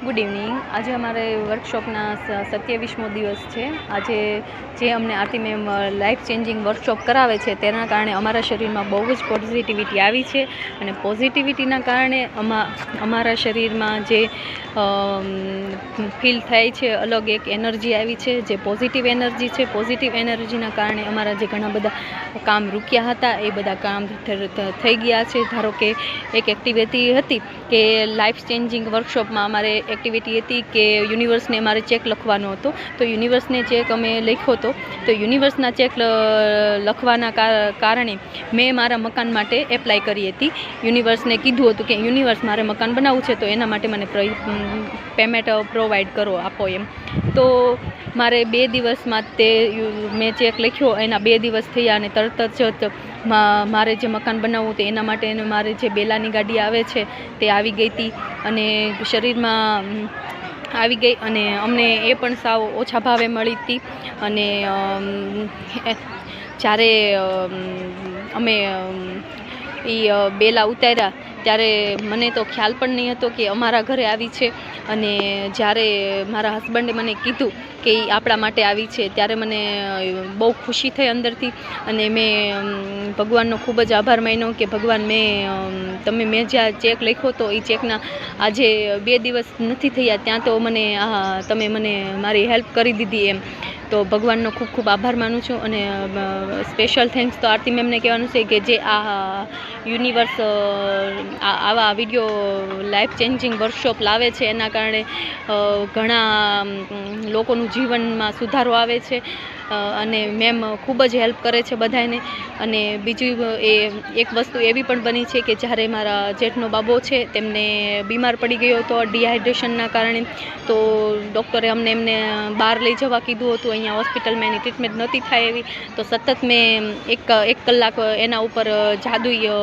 Good evening. આજે અમારે વર્કશોપના 27મો દિવસ છે। આજે જે અમને આરતી મેમ લાઈફ ચેન્જિંગ વર્કશોપ કરાવે છે તેના કારણે અમારા શરીરમાં બહુ જ પોઝિટિવિટી આવી છે અને પોઝિટિવિટીના કારણે અમારા શરીરમાં જે ફીલ થાય છે અલગ એક એનર્જી આવી છે, જે પોઝિટિવ એનર્જી છે। પોઝિટિવ એનર્જીના કારણે અમારા જે ઘણા બધા કામ રૂક્યા હતા એ બધા કામ થઈ ગયા છે। ધારો કે એક એક્ટિવિટી હતી કે લાઈફ ચેન્જિંગ વર્કશોપમાં અમારે એક્ટિવિટી હતી કે યુનિવર્સને અમારે ચેક લખવાનો હતો, તો યુનિવર્સને ચેક અમે લખ્યો હતો। તો યુનિવર્સના ચેક લખવાના કારણે મેં મારા મકાન માટે એપ્લાય કરી હતી। યુનિવર્સને કીધું હતું કે યુનિવર્સ મારે મકાન બનાવવું છે તો એના માટે મને પેમેન્ટ પ્રોવાઈડ કરો, આપો એમ। તો મારે 2 દિવસમાં તે મેં ચેક લખ્યો, એના 2 દિવસ થયા અને તરત જ મારે જે મકાન બનાવવું હતું એના માટે મારે જે બેલાની ગાડી આવે છે તે આવી ગઈ હતી અને શરીરમાં આવી ગઈ અને અમને એ પણ સાવ ઓછા ભાવે મળી હતી। અને જ્યારે અમે એ બેલા ઉતાર્યા ત્યારે મને તો ખ્યાલ પણ નહીં હતો કે અમારા ઘરે આવી છે। અને જ્યારે મારા હસબન્ડે મને કીધું કે એ આપણા માટે આવી છે ત્યારે મને બહુ ખુશી થઈ અંદરથી અને મેં ભગવાનનો ખૂબ જ આભાર માન્યો કે ભગવાન મેં જ્યાં ચેક લખ્યો હતો એ ચેકના આજે 2 દિવસ નથી થયા ત્યાં તો તમે મને મારી હેલ્પ કરી દીધી એમ। તો ભગવાનનો ખૂબ ખૂબ આભાર માનું છું અને સ્પેશિયલ થેન્ક્સ તો આરતી મેમને કહેવાનું છે કે જે આ યુનિવર્સ આવા વિડીયો લાઈફ ચેન્જિંગ વર્કશોપ લાવે છે એના કારણે ઘણા લોકોનું જીવનમાં સુધારો આવે છે અને મેમ ખૂબ જ હેલ્પ કરે છે બધાને। અને બીજું એક વસ્તુ એવી પણ બની છે કે જ્યારે મારા જેઠનો બાબો છે તેમને બીમાર પડી ગયો હતો ડિહાઇડ્રેશનના કારણે, તો ડૉક્ટરે એમને બહાર લઈ જવા કીધું હતું, અહીંયા હોસ્પિટલમાં એની ટ્રીટમેન્ટ નહોતી થાય એવી। તો સતત મેં એક કલાક એના ઉપર જાદુઈ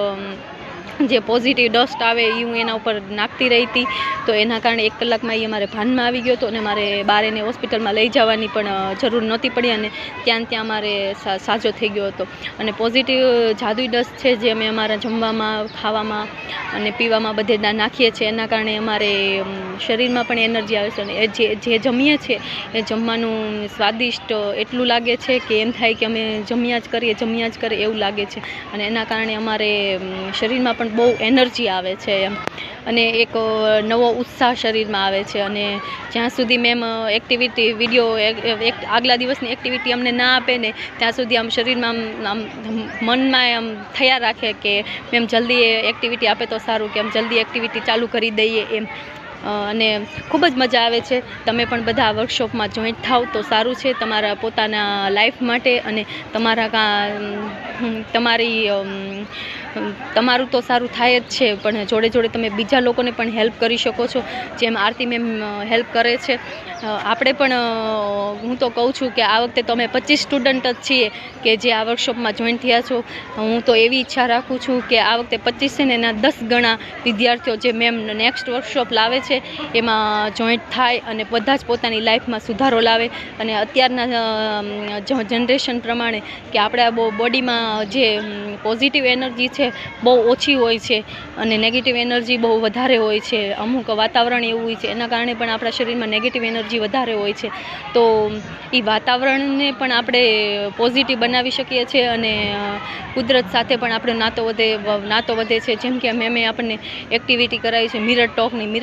જે પોઝિટિવ ડસ્ટ આવે એ હું એના ઉપર નાખતી રહી હતી। તો એના કારણે 1 કલાકમાં એ અમારે ભાનમાં આવી ગયો હતો અને મારે બહાર એને હોસ્પિટલમાં લઈ જવાની પણ જરૂર નહોતી પડી અને ત્યાં મારે સાજો થઈ ગયો હતો। અને પોઝિટિવ જાદુઈ ડસ્ટ છે જે અમે અમારા જમવામાં, ખાવામાં અને પીવામાં બધે નાખીએ છીએ એના કારણે અમારે શરીરમાં પણ એનર્જી આવે છે અને જે જમીએ છીએ એ જમવાનું સ્વાદિષ્ટ એટલું લાગે છે કે એમ થાય કે અમે જમ્યા જ કરીએ એવું લાગે છે અને એના કારણે અમારે શરીરમાં પણ બહુ એનર્જી આવે છે એમ અને એક નવો ઉત્સાહ શરીરમાં આવે છે। અને જ્યાં સુધી મેમ એક્ટિવિટી વિડીયો આગલા દિવસની એક્ટિવિટી અમને ના આપે ને ત્યાં સુધી આમ શરીરમાં આમ મનમાં આમ થયા રાખે કે મેમ જલ્દી એક્ટિવિટી આપે તો સારું, કે આમ જલ્દી એક્ટિવિટી ચાલુ કરી દઈએ એમ। અને ખૂબ જ મજા આવે છે। તમે પણ બધા વર્કશોપમાં જોઈન્ટ થાવ તો સારું છે તમારા પોતાના લાઈફ માટે અને તમારું તો સારું થાય જ છે પણ જોડે જોડે તમે બીજા લોકોને પણ હેલ્પ કરી શકો છો, જેમ આરતી મેમ હેલ્પ કરે છે। આપણે પણ હું તો કહું છું કે આ વખતે તો અમે 25 સ્ટુડન્ટ જ છીએ કે જે આ વર્કશોપમાં જોઈન થયા છો। હું તો એવી ઈચ્છા રાખું છું કે આ વખતે 25 છે ને એના 10 ગણા વિદ્યાર્થીઓ જે મેમ નેક્સ્ટ વર્કશોપ લાવે છે એમાં જોઈન્ટ થાય અને બધા જ પોતાની લાઈફમાં સુધારો લાવે। અને અત્યારના જનરેશન પ્રમાણે કે આપણા બોડીમાં જે પોઝિટિવ એનર્જી છે બહુ ઓછી હોય છે અને નેગેટિવ એનર્જી બહુ વધારે હોય છે। અમુક વાતાવરણ એવું હોય છે એના કારણે પણ આપણા શરીરમાં નેગેટિવ એનર્જી વધારે હોય છે। તો એ વાતાવરણને પણ આપણે પોઝિટિવ બનાવી શકીએ છીએ અને કુદરત સાથે પણ આપણો નાતો વધે છે। જેમ કે મેં આપણને એક્ટિવિટી કરાવી છે મિરર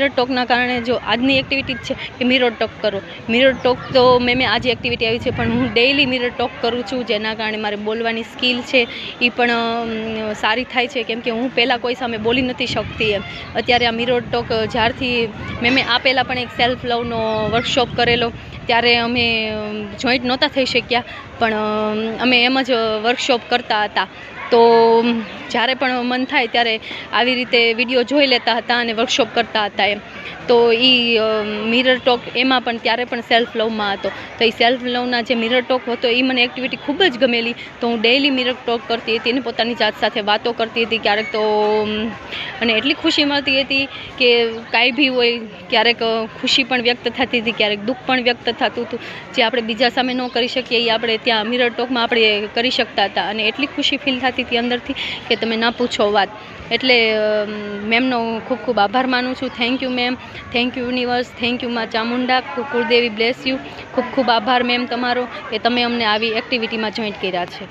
ટોકના કારણે જો આજની એક્ટિવિટી જ છે કે મિરર ટોક કરો। મિરર ટોક તો મેં આજે એક્ટિવિટી આવી છે પણ હું ડેઈલી મિરર ટોક કરું છું, જેના કારણે મારે બોલવાની સ્કિલ છે એ પણ સારી થાય છે કેમ કે હું પહેલાં કોઈ સામે બોલી નથી શકતી એમ। અત્યારે આ મિરર ટોક જ્યારથી મેં આ પહેલાં પણ એક સેલ્ફ લવનો વર્કશોપ કરેલો ત્યારે અમે જોઈન્ટ નહોતા થઈ શક્યા પણ અમે એમ જ વર્કશોપ કરતા હતા। તો જ્યારે પણ મન થાય ત્યારે આવી રીતે વિડીયો જોઈ લેતા હતા અને વર્કશોપ કરતા હતા એમ। તો એ મિરર ટોક એમાં પણ ત્યારે પણ સેલ્ફ લવમાં હતો, તો એ સેલ્ફ લવના જે મિરર ટોક હતો એ મને એક્ટિવિટી ખૂબ જ ગમેલી। તો હું ડેઈલી મિરર ટોક કરતી હતી અને પોતાની જાત સાથે વાતો કરતી હતી ક્યારેક તો અને એટલી ખુશી મળતી હતી કે કાંઈ બી હોય, ક્યારેક ખુશી પણ વ્યક્ત થતી હતી, ક્યારેક દુઃખ પણ વ્યક્ત થતું હતું, જે આપણે બીજા સામે ન કરી શકીએ એ આપણે ત્યાં મિરર ટોકમાં આપણે કરી શકતા હતા અને એટલી ખુશી ફીલ થતી હતી અંદરથી કે તમે ના પૂછો વાત। એટલે મેમનો હું ખૂબ ખૂબ આભાર માનું છું. Thank you ma'am, thank you universe, thank you માં ચામુંડા, કુળદેવી બ્લેસ યુ. ખૂબ ખૂબ આભાર મેમ તમારો કે તમે અમને આવી એક્ટિવિટીમાં જોઈન્ટ કર્યા છે.